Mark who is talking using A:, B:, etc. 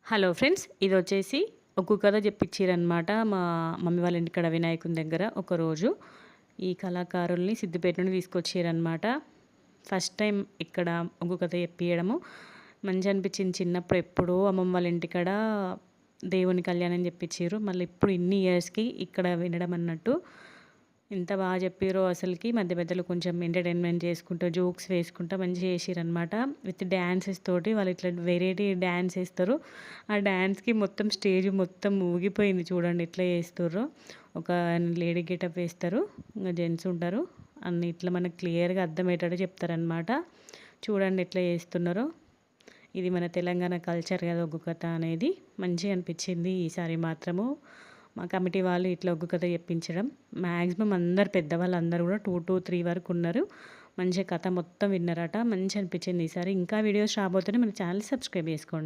A: Hello friends, ఇదొచ్చేసి ఒగ్గు కథ చెప్పించిరనమాట. మా mummy వాళ్ళ ఇంటికాడ వినాయకుని దగ్గర ఒకరోజు. ఈ కళాకారుల్ని సిద్దిపేట నుండి తీసుకొచ్చిరనమాట. ఫస్ట్ టైం ఇక్కడ ఒగ్గు కథ చెప్పియడము మంచిగా అనిపించింది. చిన్నప్పుడు ఎప్పుడో అమ్మమ్మ వాళ్ళ ఇంటికాడ దేవుని కళ్యాణం చెప్పించిర్రు. మళ్ళీ ఇప్పుడు ఇన్ని ఇయర్స్‌కి ఇక్కడ వినడం అన్నట్టు. ఎంత బాగా చెప్పిర్రో అసలుకి. మధ్య మధ్యలో కొంచెం ఎంటర్‌టైన్‌మెంట్ చేసుకుంటూ, జోక్స్ వేసుకుంటా మంచిగా చేసిర్రనమాట. విత్ డాన్సెస్ తోటి వాళ్ళు ఇట్లా వెరైటీ డాన్స్ ఏస్తారు. ఆ డాన్స్‌కి మొత్తం స్టేజ్ మొత్తం ఊగిపోయింది చూడండి ఎట్లా చేస్తుర్రో. ఒక లేడీ గెటప్ వేస్తారు. ఇంక జెంట్స్ ఉంటారు. అన్ని ఇట్లా మనకు క్లియర్‌గా అర్థమయ్యేటట్టు చెప్తారనమాట. చూడండి ఎట్లా చేస్తున్నారో. ఇది మన తెలంగాణ కల్చర్ కదా ఒగ్గు కథ అనేది. మంచిగా అనిపించింది ఈసారి మాత్రము. మా కమిటీ వాళ్ళు ఇట్లా ఒగ్గు కథ చెప్పించడం. మ్యాక్సిమం అందరు పెద్దవాళ్ళు అందరూ కూడా 2-3 వరకు ఉన్నారు. మంచిగా కథ మొత్తం విన్నారట. మంచిగా అనిపించింది ఈసారి. ఇంకా వీడియోస్ రాబోతున్నాయి. మన ఛానల్ సబ్స్క్రైబ్ చేసుకోండి.